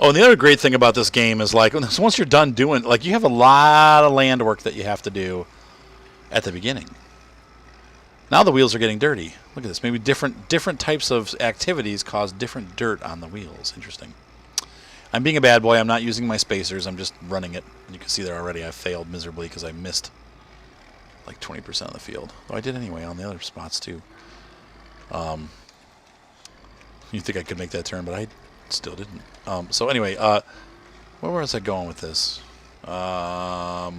Oh, and the other great thing about this game is like once you're done doing, like you have a lot of land work that you have to do at the beginning. Now the wheels are getting dirty. Look at this. Maybe different types of activities cause different dirt on the wheels. Interesting. I'm being a bad boy. I'm not using my spacers. I'm just running it. You can see there already I failed miserably because I missed like 20% of the field. Though I did anyway on the other spots too. You think I could make that turn, but I still didn't. So anyway, where was I going with this? But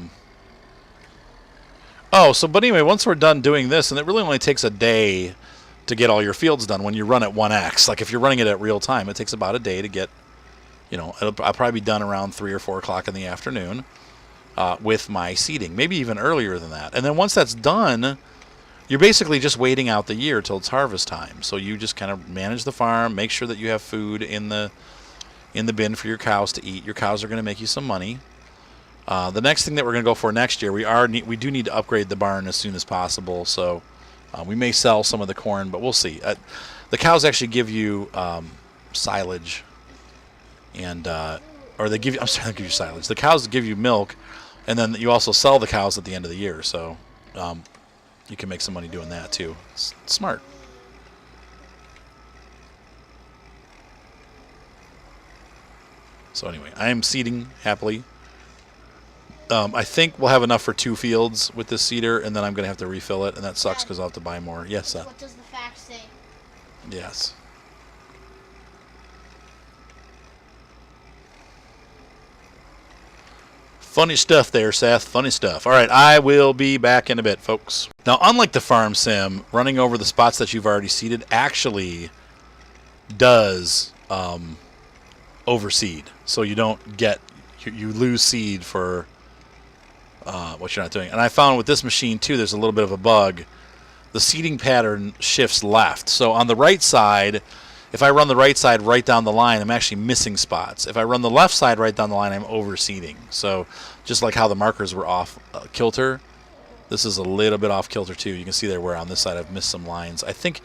anyway, once we're done doing this, and it really only takes a day to get all your fields done when you run at 1x. Like if you're running it at real time, it takes about a day to get, I'll probably be done around 3 or 4 o'clock in the afternoon with my seeding, maybe even earlier than that. And then once that's done, you're basically just waiting out the year till it's harvest time. So you just kind of manage the farm, make sure that you have food in the bin for your cows to eat. Your cows are going to make you some money. The next thing that we're going to go for next year, we do need to upgrade the barn as soon as possible. So we may sell some of the corn, but we'll see. The cows actually give you silage, and or they give you. I'm sorry, they give you silage. The cows give you milk, and then you also sell the cows at the end of the year. So you can make some money doing that too. It's smart. So anyway, I am seeding happily. I think we'll have enough for 2 fields with this seeder, and then I'm going to have to refill it, and that sucks because I'll have to buy more. Yes, Seth? What does the fax say? Yes. Funny stuff there, Seth. Funny stuff. All right, I will be back in a bit, folks. Now, unlike the farm sim, running over the spots that you've already seeded actually does overseed. So you don't get, you lose seed for what you're not doing. And I found with this machine, too, there's a little bit of a bug. The seeding pattern shifts left. So on the right side, if I run the right side right down the line, I'm actually missing spots. If I run the left side right down the line, I'm overseeding. So just like how the markers were off kilter, this is a little bit off kilter too. You can see there where on this side I've missed some lines. I think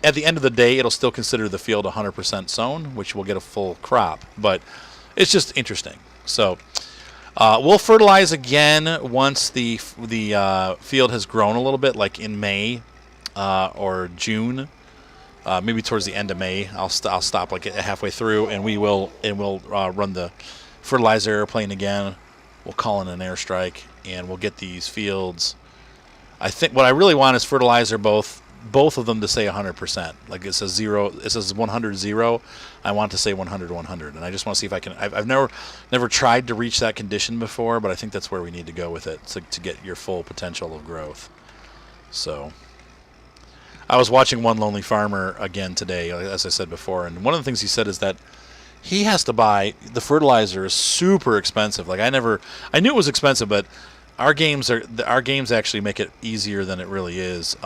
at the end of the day, it'll still consider the field 100% sown, which will get a full crop. But it's just interesting. So we'll fertilize again once the field has grown a little bit, like in May or June. Maybe towards the end of May, I'll stop like halfway through, and we'll run the fertilizer airplane again. We'll call in an airstrike, and we'll get these fields. I think what I really want is fertilizer both of them to say 100%. Like it says 0, it says 100 0. I want to say 100 100, and I just want to see if I can. I've never tried to reach that condition before, but I think that's where we need to go with it to get your full potential of growth. So. I was watching One Lonely Farmer again today, as I said before, and one of the things he said is that he has to buy the fertilizer is super expensive. Like I knew it was expensive, but our games actually make it easier than it really is.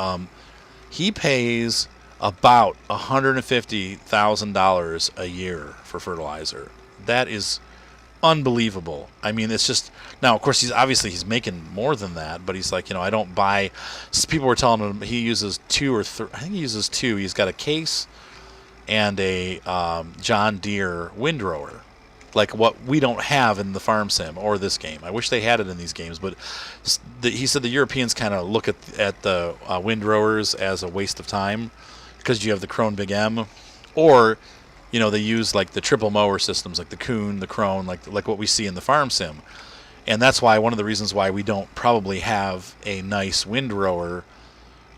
He pays about $150,000 a year for fertilizer. That is unbelievable. I mean, it's just now. Of course, he's making more than that, but he's like, I don't buy. People were telling him he uses 2 or 3. I think he uses 2. He's got a case and a John Deere windrower, like what we don't have in the farm sim or this game. I wish they had it in these games, but he said the Europeans kind of look at the windrowers as a waste of time because you have the Krone Big M, or they use like the triple mower systems, like the Kuhn, the Krone, like what we see in the farm sim. And that's why one of the reasons why we don't probably have a nice windrower.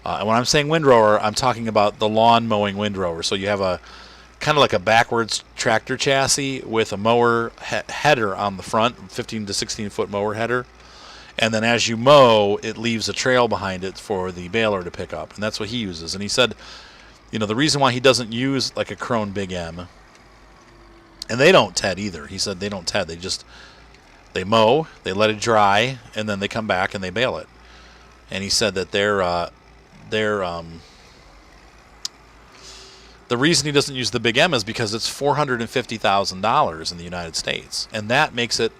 And when I'm saying windrower, I'm talking about the lawn mowing windrower. So you have a kind of like a backwards tractor chassis with a mower header on the front, 15 to 16 foot mower header. And then as you mow, it leaves a trail behind it for the baler to pick up. And that's what he uses. And he said, the reason why he doesn't use like a Krone Big M, and they don't ted either. He said they don't ted. They mow, they let it dry, and then they come back and they bale it. And he said that the reason he doesn't use the Big M is because it's $450,000 in the United States, and that makes it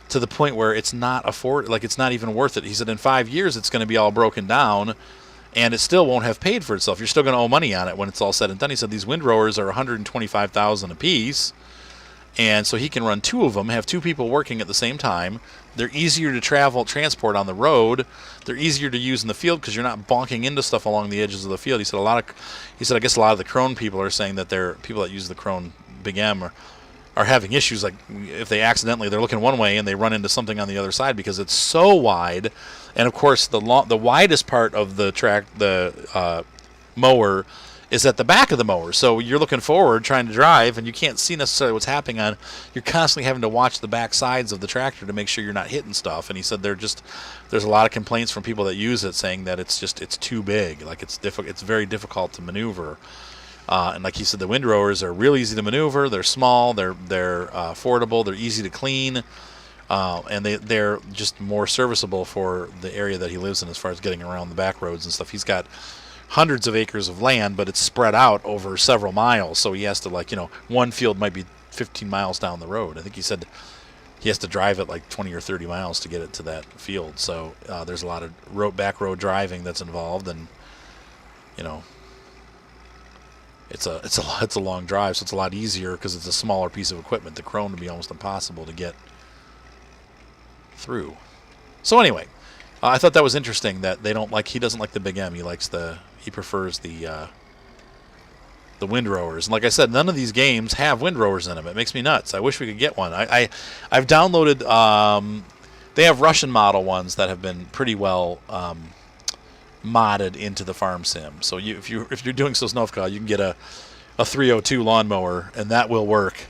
to the point where it's not it's not even worth it. He said in 5 years it's going to be all broken down, and it still won't have paid for itself. You're still going to owe money on it when it's all said and done. He said these windrowers are $125,000 a piece, And so he can run two of them, have two people working at the same time. They're easier to transport on the road. They're easier to use in the field because you're not bonking into stuff along the edges of the field. He said I guess a lot of the Krone people are saying that they're people that use the Krone Big M are having issues. Like if they're looking one way and they run into something on the other side because it's so wide. And of course, the widest part of the mower is at the back of the mower. So you're looking forward trying to drive and you can't see necessarily what's happening you're constantly having to watch the back sides of the tractor to make sure you're not hitting stuff. And he said there's a lot of complaints from people that use it saying that it's too big. Like it's very difficult to maneuver. And like he said, the windrowers are real easy to maneuver. They're small, they're affordable, they're easy to clean. And they're just more serviceable for the area that he lives in as far as getting around the back roads and stuff. He's got hundreds of acres of land, but it's spread out over several miles. So he has to one field might be 15 miles down the road. I think he said he has to drive it like 20 or 30 miles to get it to that field. So there's a lot of back road driving that's involved, and it's a long drive, so it's a lot easier because it's a smaller piece of equipment. The Krone would be almost impossible to get through. So anyway, I thought that was interesting that he doesn't like the Big M. He prefers the windrowers. And like I said, none of these games have windrowers in them. It makes me nuts. I wish we could get one. I've downloaded. They have Russian model ones that have been pretty well modded into the farm sim. So if you're doing Sosnovka, you can get a 302 lawnmower, and that will work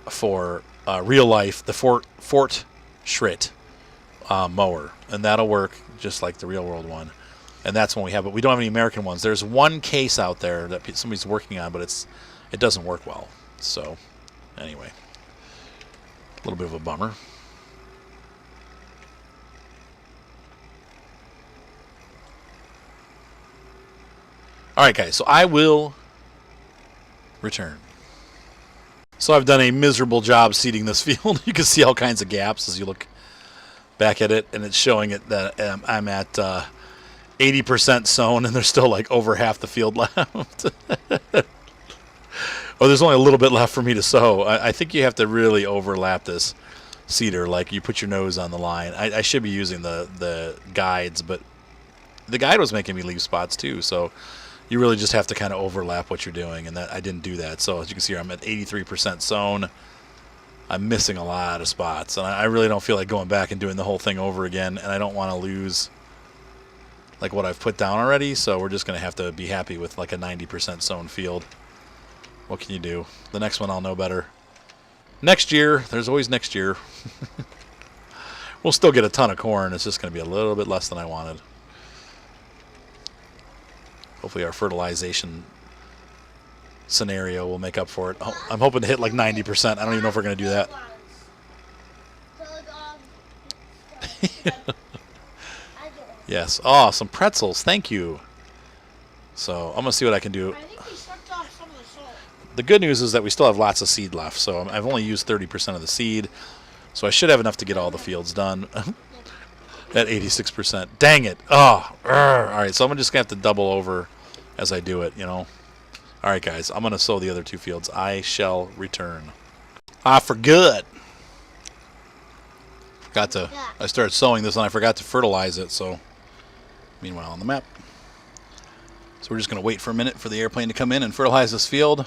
for real life. The Fort Schritt mower, and that'll work just like the real world one. And that's one we have, but we don't have any American ones. There's one case out there that somebody's working on, but it doesn't work well. So anyway, a little bit of a bummer. All right, guys, so I will return. So I've done a miserable job seeding this field. You can see all kinds of gaps as you look back at it, and it's showing it that I'm at 80% sown, and there's still like over half the field left. Oh, there's only a little bit left for me to sow. I think you have to really overlap this seeder, like you put your nose on the line. I should be using the guides, but the guide was making me leave spots too, so you really just have to kind of overlap what you're doing, and that I didn't do that. So as you can see here, I'm at 83% sown. I'm missing a lot of spots, and I really don't feel like going back and doing the whole thing over again, and I don't want to lose like what I've put down already, so we're just going to have to be happy with like a 90% sown field. What can you do? The next one I'll know better. Next year, there's always next year. We'll still get a ton of corn. It's just going to be a little bit less than I wanted. Hopefully our fertilization scenario will make up for it. Oh, I'm hoping to hit like 90%. I don't even know if we're going to do that. Yes. Oh, some pretzels. Thank you. So I'm going to see what I can do. I think we sucked off some of the salt. The good news is that we still have lots of seed left. So I've only used 30% of the seed. So I should have enough to get all the fields done. At 86%. Dang it. Oh. All right. So I'm just going to have to double over as I do it, All right, guys. I'm going to sow the other two fields. I shall return. For good. I started sowing this and I forgot to fertilize it. So meanwhile on the map. So we're just going to wait for a minute for the airplane to come in and fertilize this field.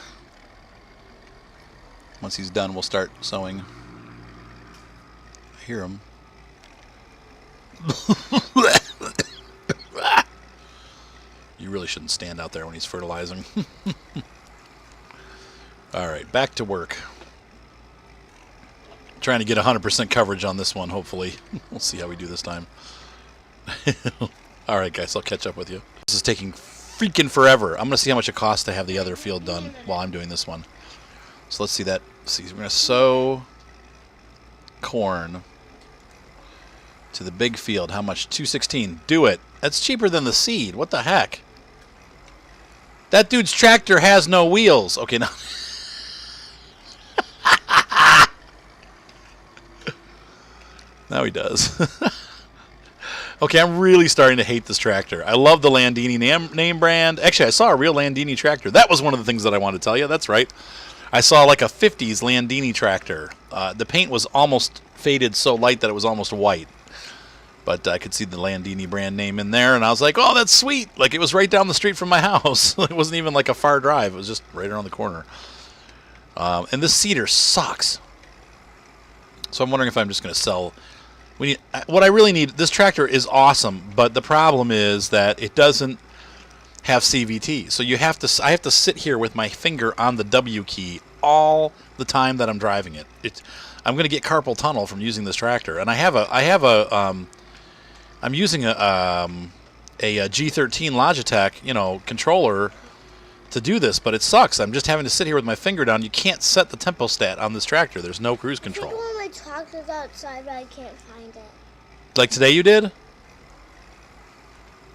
Once he's done, we'll start sowing. I hear him. You really shouldn't stand out there when he's fertilizing. Alright, back to work. Trying to get 100% coverage on this one, hopefully. We'll see how we do this time. Alright, guys, I'll catch up with you. This is taking freaking forever. I'm going to see how much it costs to have the other field done while I'm doing this one. So let's see that. See, we're going to sow corn to the big field. How much? $216. Do it. That's cheaper than the seed. What the heck? That dude's tractor has no wheels. Okay, now. Now he does. Okay, I'm really starting to hate this tractor. I love the Landini name brand. Actually, I saw a real Landini tractor. That was one of the things that I wanted to tell you. That's right. I saw like a 50s Landini tractor. The paint was almost faded so light that it was almost white. But I could see the Landini brand name in there, and I was like, oh, that's sweet. Like, it was right down the street from my house. It wasn't even like a far drive. It was just right around the corner. And this seeder sucks. So I'm wondering if I'm just going to sell. What I really need, this tractor is awesome, but the problem is that it doesn't have CVT. So I have to sit here with my finger on the W key all the time that I'm driving it. I'm going to get carpal tunnel from using this tractor. And I'm using a G13 Logitech, controller to do this, but it sucks. I'm just having to sit here with my finger down. You can't set the tempo stat on this tractor. There's no cruise control. I think one of my tractors outside, but I can't find it. Like today you did?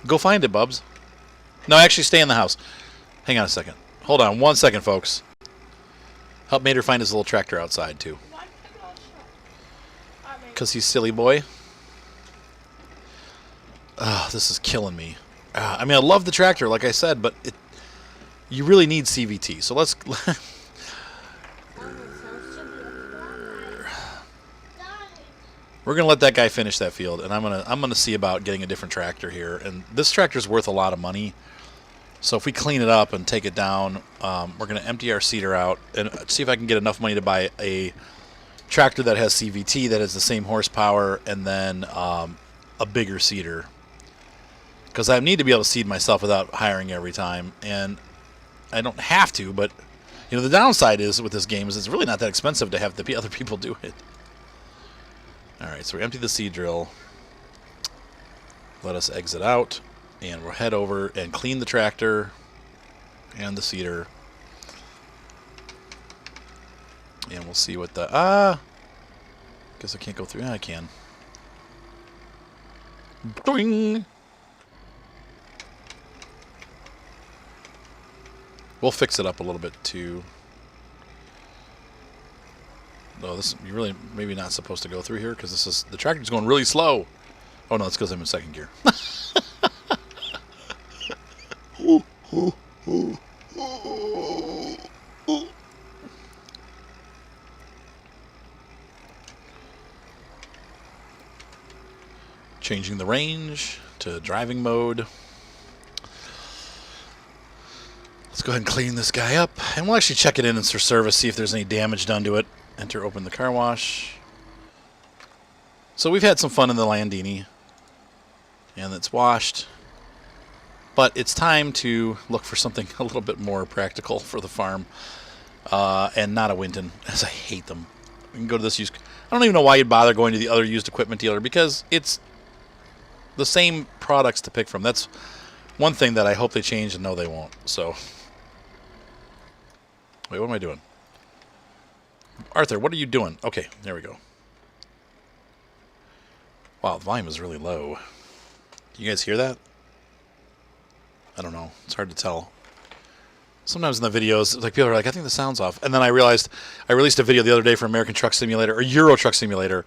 Go find it, Bubs. No, actually stay in the house. Hang on a second. Hold on 1 second, folks. Help Mater find his little tractor outside, too. Why pick it outside? Because he's silly boy. This is killing me. I mean, I love the tractor, like I said, but you really need CVT. So let's... We're gonna let that guy finish that field, and I'm gonna see about getting a different tractor here. And this tractor's worth a lot of money, so if we clean it up and take it down, we're gonna empty our seeder out and see if I can get enough money to buy a tractor that has CVT, that has the same horsepower, and then a bigger seeder. Because I need to be able to seed myself without hiring every time, and I don't have to. But the downside is with this game is it's really not that expensive to have the other people do it. Alright, so we empty the seed drill. Let us exit out. And we'll head over and clean the tractor and the seeder. And we'll see what the... Guess I can't go through. Yeah, I can. Doing! We'll fix it up a little bit too. Oh, you're really maybe not supposed to go through here because the tractor's going really slow. Oh no, it's because I'm in second gear. Changing the range to driving mode. Let's go ahead and clean this guy up, and we'll actually check it in for service, see if there's any damage done to it. Enter open the car wash. So we've had some fun in the Landini, and it's washed. But it's time to look for something a little bit more practical for the farm, and not a Winton, as I hate them. We can go to this used... I don't even know why you'd bother going to the other used equipment dealer, because it's the same products to pick from. That's one thing that I hope they change, and no, they won't. So... Wait, what am I doing? Arthur, what are you doing? Okay, there we go. Wow, the volume is really low. You guys hear that? I don't know. It's hard to tell. Sometimes in the videos, like people are like, I think the sound's off. And then I realized I released a video the other day for American Truck Simulator or Euro Truck Simulator,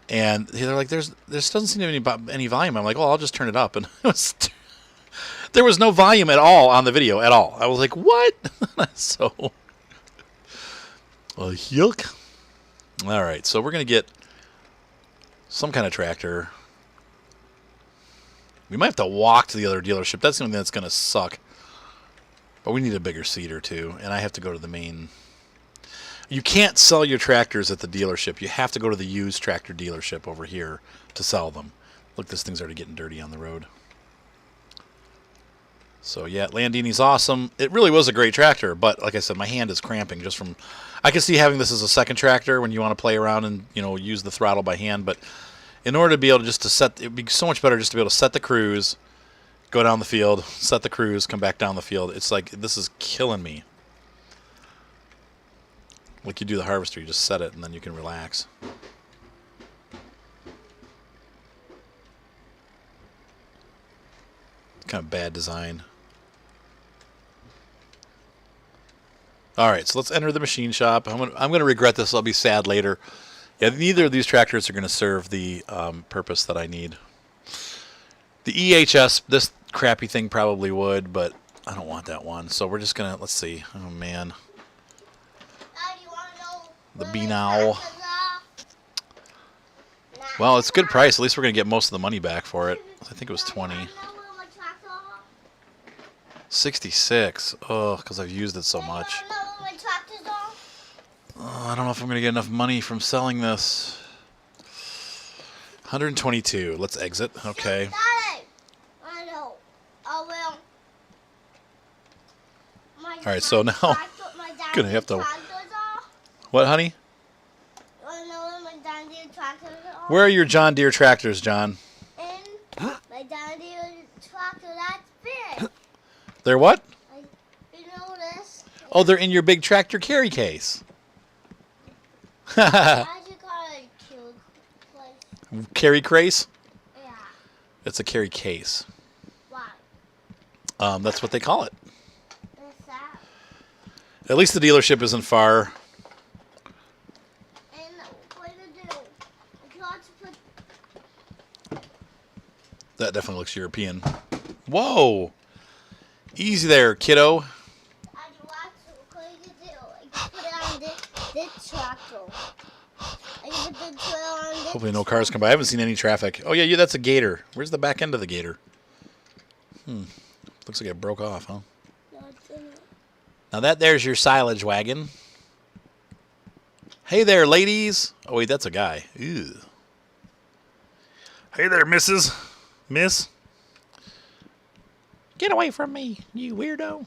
and they're like, there doesn't seem to be any volume. I'm like, well, I'll just turn it up, and there was no volume at all on the video at all. I was like, what? So. Yuck. All right, so we're going to get some kind of tractor. We might have to walk to the other dealership. That's something that's going to suck. But we need a bigger seeder, too. And I have to go to the main... You can't sell your tractors at the dealership. You have to go to the used tractor dealership over here to sell them. Look, this thing's already getting dirty on the road. So, yeah, Landini's awesome. It really was a great tractor, but like I said, my hand is cramping just from... I can see having this as a second tractor when you want to play around and, use the throttle by hand, but in order to be able to just to set... It would be so much better just to be able to set the cruise, go down the field, set the cruise, come back down the field. It's like, this is killing me. Like you do the harvester, you just set it and then you can relax. Kind of bad design. Alright, so let's enter the machine shop. I'm gonna regret this. I'll be sad later. Yeah, neither of these tractors are going to serve the purpose that I need. The EHS, this crappy thing probably would, but I don't want that one. So we're just going to, let's see. Oh, man. The Beanow. Well, it's a good price. At least we're going to get most of the money back for it. I think it was 20. 66. Oh, because I've used it so much. Oh, I don't know if I'm going to get enough money from selling this. 122. Let's exit. Okay. All right, so now gonna have to. What, honey? Where are your John Deere tractors, John? My John Deere tractor, that's big. They're what? You know this? Oh, they're in your big tractor carry case. How'd you call it? Cute place? Carry case? Yeah. It's a carry case. Why? That's what they call it. What's that? At least the dealership isn't far. And what to do? You want to put That definitely looks European. Whoa! Easy there, kiddo. what you do? You put it on this tractor. And you put the trailer on this. Hopefully no cars come by. I haven't seen any traffic. Oh, yeah, that's a gator. Where's the back end of the gator? Looks like it broke off, huh? Now there's your silage wagon. Hey there, ladies. Oh, wait, that's a guy. Ew. Hey there, missus. Miss. Get away from me, you weirdo. All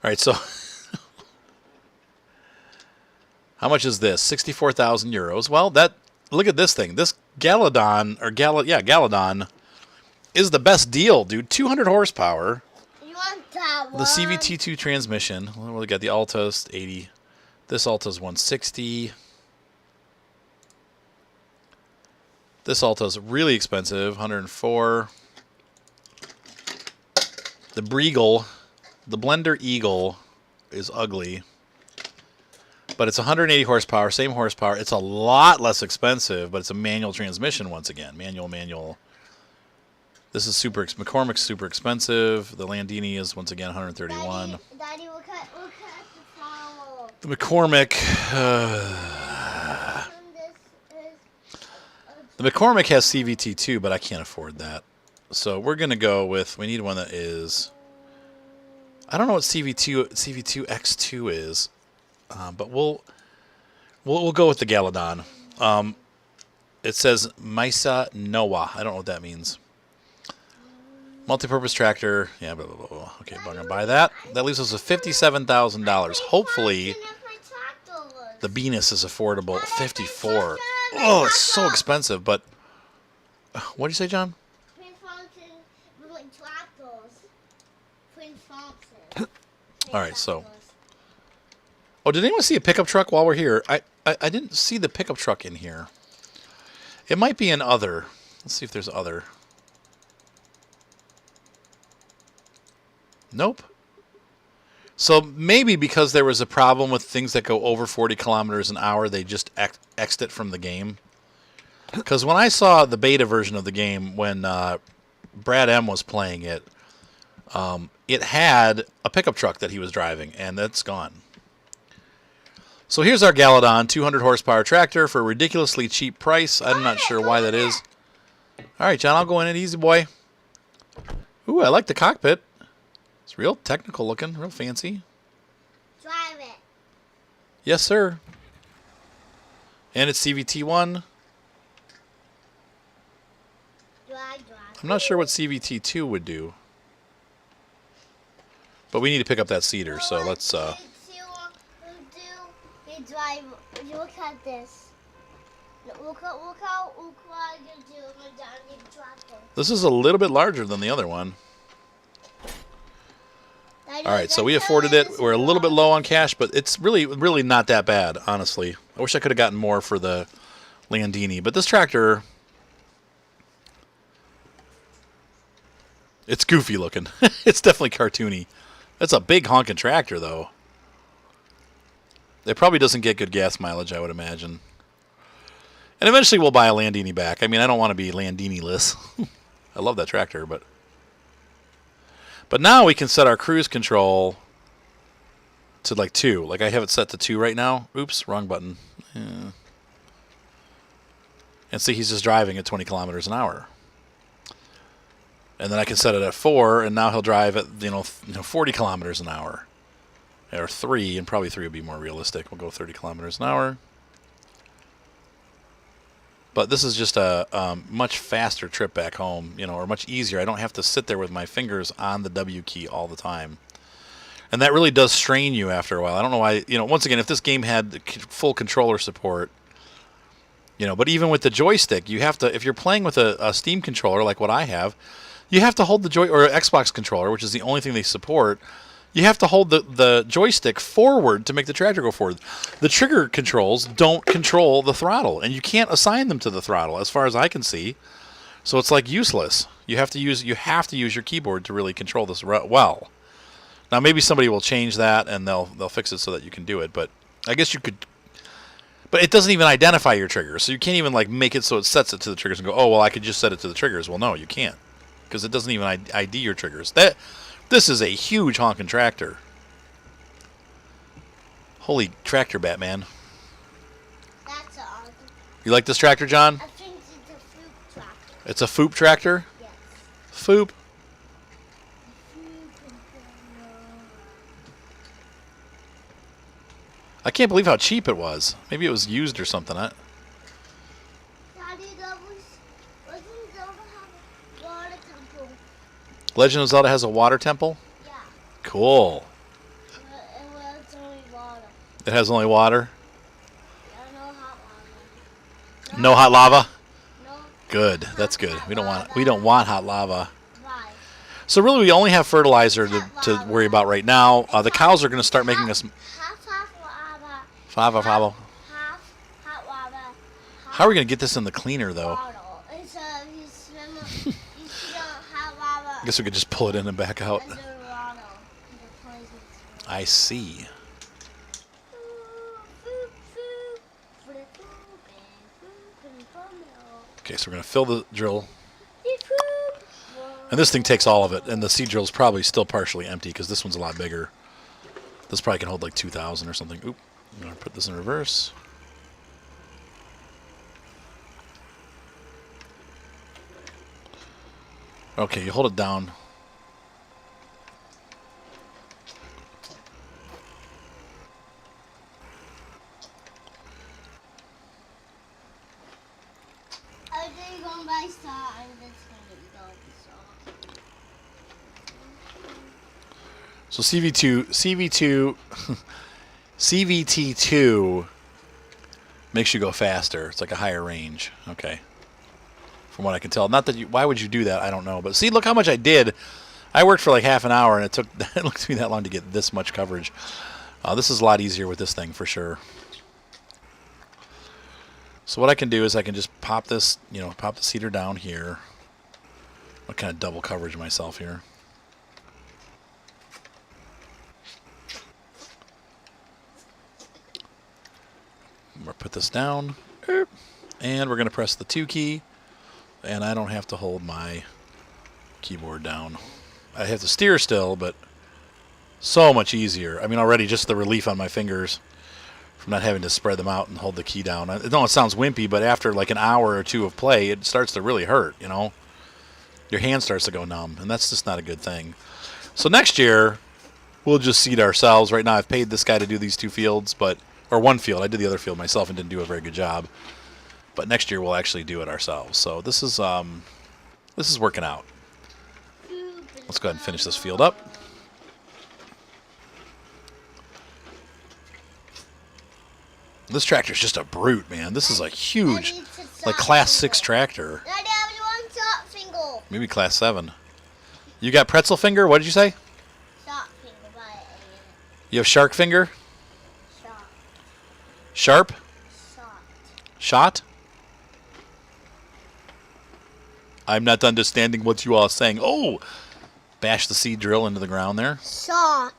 right, so how much is this? 64,000 euros. Well, look at this thing. This Galadon, Galadon is the best deal, dude. 200 horsepower. You want that one? The CVT2 transmission. Well, we got the Altos 80. This Alto's 160. This Alto's really expensive, 104. The Breagle, the Blender Eagle, is ugly. But it's 180 horsepower, same horsepower. It's a lot less expensive, but it's a manual transmission once again. Manual. This is McCormick's super expensive. The Landini is once again 131. Daddy, look at the flower. The McCormick, the McCormick has CVT2, but I can't afford that. So we're gonna go with. We need one that is. I don't know what CVT2X2 is, but we'll go with the Galadon. It says Mesa Noah. I don't know what that means. Multi-purpose tractor. Yeah, blah, blah, blah, blah. Okay, we're gonna buy that. That leaves us with $57,000. Hopefully, the Venus is affordable. 54. Oh, it's so expensive. But what did you say, John? All right, so. Oh, did anyone see a pickup truck while we're here? I didn't see the pickup truck in here. It might be in other. Let's see if there's other. Nope. So maybe because there was a problem with things that go over 40 kilometers an hour, they just X'd it from the game. Because when I saw the beta version of the game, when Brad M was playing it, it had a pickup truck that he was driving, and that's gone. So here's our Galadon 200 horsepower tractor for a ridiculously cheap price. I'm not sure why that is. All right, John, I'll go in it. Easy, boy. Ooh, I like the cockpit. It's real technical looking, real fancy. Drive it. Yes, sir. And it's CVT1. Drive. I'm not sure what CVT2 would do. But we need to pick up that cedar, so let's... Drive. Look at this. Look how you do my Johnny tractor. This is a little bit larger than the other one. All right, so we afforded it. We're a little bit low on cash, but it's really not that bad, honestly. I wish I could have gotten more for the Landini, but this tractor, it's goofy looking. It's definitely cartoony. It's a big honking tractor, though. It probably doesn't get good gas mileage, I would imagine. And eventually we'll buy a Landini back. I mean, I don't want to be Landini-less. I love that tractor, but now we can set our cruise control to like 2. Like I have it set to 2 right now. Oops, wrong button. Yeah. And see, he's just driving at 20 kilometers an hour. And then I can set it at 4, and now he'll drive at 40 kilometers an hour, or 3, and probably 3 would be more realistic. We'll go 30 kilometers an hour. But this is just a much faster trip back home, or much easier. I don't have to sit there with my fingers on the W key all the time. And that really does strain you after a while. I don't know why, once again, if this game had full controller support, but even with the joystick, you have to, if you're playing with a Steam controller like what I have, you have to hold the or Xbox controller, which is the only thing they support. You have to hold the joystick forward to make the tractor go forward. The trigger controls don't control the throttle, and you can't assign them to the throttle, as far as I can see. So it's like useless. You have to use your keyboard to really control this well. Now maybe somebody will change that and they'll fix it so that you can do it. But I guess you could. But it doesn't even identify your triggers, so you can't even like make it so it sets it to the triggers and go, oh well, I could just set it to the triggers. Well, no, you can't, because it doesn't even ID your triggers. This is a huge honking tractor. Holy tractor, Batman. That's odd. You like this tractor, John? I think it's a fruit tractor. It's a Foop tractor? Yes. Foop. I can't believe how cheap it was. Maybe it was used or something. Daddy, wasn't Zelda have a water temple? Legend of Zelda has a water temple? Yeah. Cool. It was only water. It has only water? Yeah, no hot water. No hot lava? No. Good. That's good. We don't want hot lava. Why? So really we only have fertilizer to worry about right now. The cows are going to start making us Half lava. Fava. Half hot water. How are we going to get this in the cleaner though? Bottle. And so you swim, you see the hot lava. I guess we could just pull it in and back out. And the bottle. And the poison. I see. Okay, so we're going to fill the drill. And this thing takes all of it. And the seed drill's probably still partially empty because this one's a lot bigger. This probably can hold like 2,000 or something. Oop. I'm going to put this in reverse. Okay, you hold it down. I think going by star and it's going to go So CVT2 makes you go faster. It's like a higher range. Okay. From what I can tell. Not that why would you do that? I don't know. But see, look how much I did. I worked for like half an hour and it took me that long to get this much coverage. This is a lot easier with this thing for sure. So what I can do is I can just pop this, pop the seeder down here. I'll kind of double coverage myself here. We'll put this down, and we're going to press the 2 key, and I don't have to hold my keyboard down. I have to steer still, but so much easier. I mean, already just the relief on my fingers from not having to spread them out and hold the key down. I know it sounds wimpy, but after like an hour or two of play, it starts to really hurt, Your hand starts to go numb, and that's just not a good thing. So next year, we'll just seed ourselves. Right now, I've paid this guy to do these 2 fields, or 1 field. I did the other field myself and didn't do a very good job. But next year, we'll actually do it ourselves. So this is working out. Let's go ahead and finish this field up. This tractor's just a brute, man. This is a huge, like class 6 tractor. Daddy, I want short finger. Maybe class 7. You got pretzel finger? What did you say? Short finger by You have shark finger? short. Sharp? Shot? I'm not understanding what you are saying. Oh! Bash the seed drill into the ground there. Short.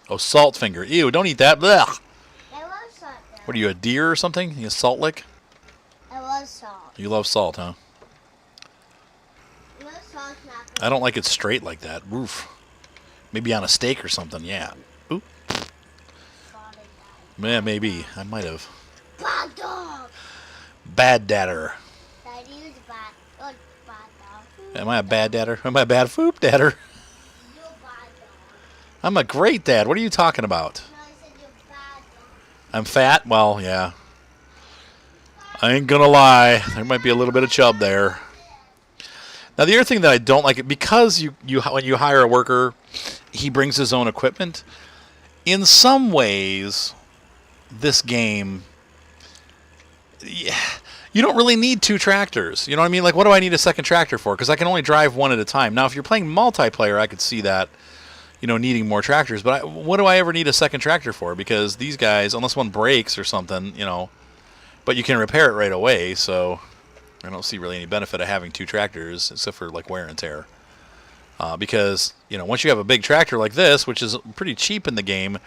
Oh, salt finger. Ew, don't eat that. Blech. It was short. What are you, a deer or something? You a salt lick? It was short. You love salt, huh? It was short. I don't like it straight like that. Oof. Maybe on a steak or something, yeah. Oop. Yeah, maybe. I might have. Bad dog. Bad dadder. Daddy is bad. Oh, bad dog. Am I a bad dadder? Am I a bad foop dadder? You're bad dog. I'm a great dad. What are you talking about? No, I said you're bad dog. I'm fat? Well, yeah. I ain't gonna lie. There might be a little bit of chub there. Now, the other thing that I don't like, because when you hire a worker, he brings his own equipment. In some ways, this game, yeah, you don't really need 2 tractors. You know what I mean? Like, what do I need a second tractor for? Because I can only drive one at a time. Now, if you're playing multiplayer, I could see that, needing more tractors. But what do I ever need a second tractor for? Because these guys, unless one breaks or something, but you can repair it right away, so I don't see really any benefit of having 2 tractors except for like wear and tear. Because once you have a big tractor like this, which is pretty cheap in the game,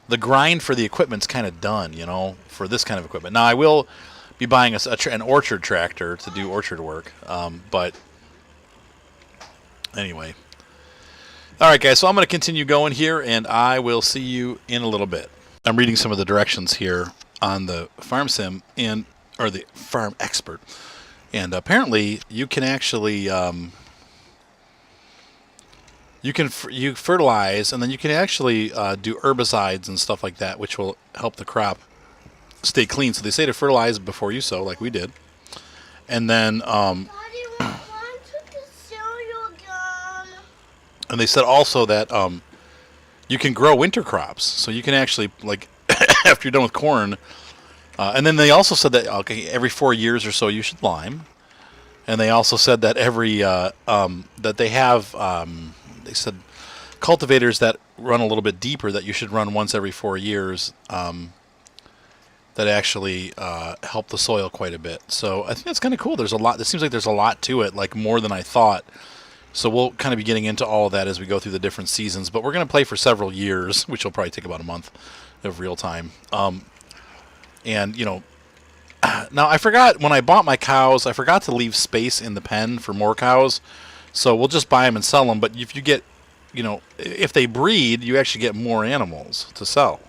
the grind for the equipment's kind of done. For this kind of equipment. Now I will be buying an orchard tractor to do orchard work. But anyway, all right, guys. So I'm going to continue going here, and I will see you in a little bit. I'm reading some of the directions here on the Farm Sim or the Farm Expert, and apparently you can actually you fertilize, and then you can actually do herbicides and stuff like that, which will help the crop stay clean. So they say to fertilize before you sow, like we did, and then Daddy, when took the cereal again? and they said also that you can grow winter crops, so you can actually like after you're done with corn. And then they also said that every 4 years or so you should lime, and they also said that every that they have they said cultivators that run a little bit deeper that you should run once every 4 years. That actually help the soil quite a bit. So I think that's kind of cool. There's a lot. It seems like there's a lot to it, like more than I thought. So we'll kind of be getting into all of that as we go through the different seasons. But we're going to play for several years, which will probably take about a month of real time. And now I forgot when I bought my cows, I forgot to leave space in the pen for more cows. So we'll just buy them and sell them. But if you get, if they breed, you actually get more animals to sell.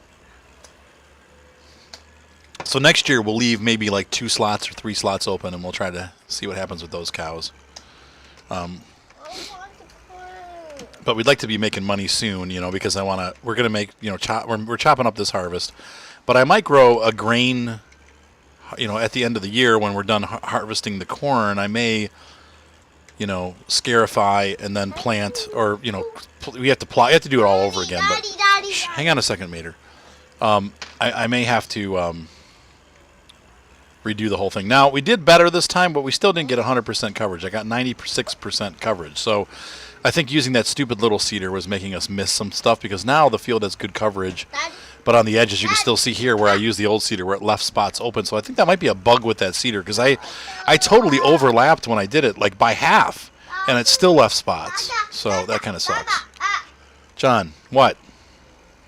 So next year we'll leave maybe like 2 slots or 3 slots open, and we'll try to see what happens with those cows. I want to play. But we'd like to be making money soon, because we're gonna make, we're chopping up this harvest. But I might grow a grain, at the end of the year when we're done harvesting the corn. I may, scarify and then plant, or we have to plow. You have to do it all over again. But Daddy. hang on a second, Mater. I may have to redo the whole thing. Now, we did better this time, but we still didn't get 100% coverage. I got 96% coverage. So I think using that stupid little seeder was making us miss some stuff, because now the field has good coverage. Daddy. But on the edges, you can still see here where I used the old seeder where it left spots open. So I think that might be a bug with that seeder, because I totally overlapped when I did it, like by half, and it still left spots. So that kind of sucks. John, what?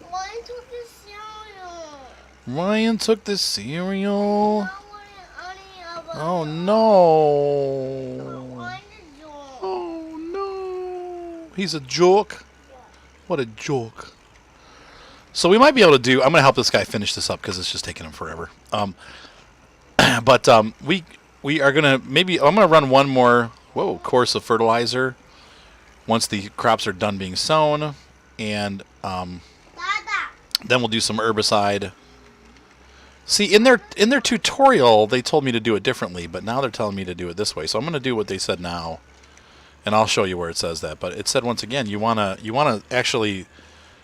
Ryan took the cereal. Ryan took the cereal. I want any of them. Oh, no. Ryan is yours. Oh, no. He's a joke. What a joke. So we might be able to do... I'm going to help this guy finish this up because it's just taking him forever. But we are going to... Maybe... I'm going to run one more course of fertilizer once the crops are done being sown. And Dada. then we'll do some herbicide. See, in their tutorial, they told me to do it differently, but now they're telling me to do it this way. So I'm going to do what they said now, and I'll show you where it says that. But it said once again, you wanna actually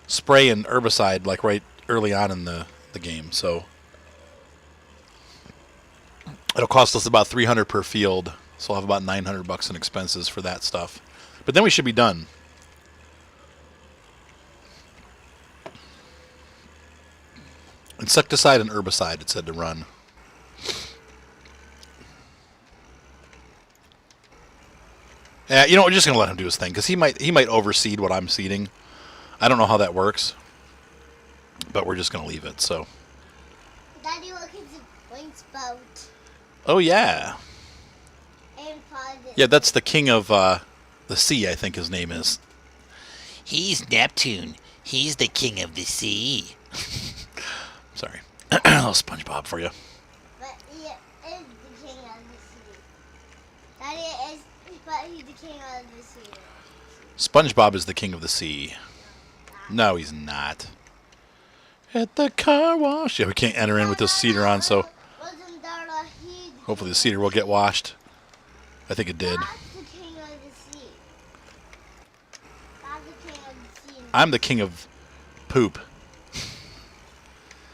spray an herbicide like right early on in the game. So it'll cost us about $300 per field. So I'll have about $900 in expenses for that stuff. But then we should be done. Insecticide and herbicide, it said to run. Yeah, we're just gonna let him do his thing because he might overseed what I'm seeding. I don't know how that works, but we're just gonna leave it. So. Daddy, look at the Blink's boat. Oh yeah. And Yeah, that's the king of the sea. I think his name is. He's Neptune. He's the king of the sea. Sorry. little SpongeBob for you. But he is the king of the sea. Daddy is, but he's the king of the sea. SpongeBob is the king of the sea. No, he's not. At the car wash. Yeah, we can't enter in with this cedar on, so Wasn't there a he? hopefully the cedar will get washed. I think it did. That's the king of the sea. That's the king of the sea. I'm the king of poop.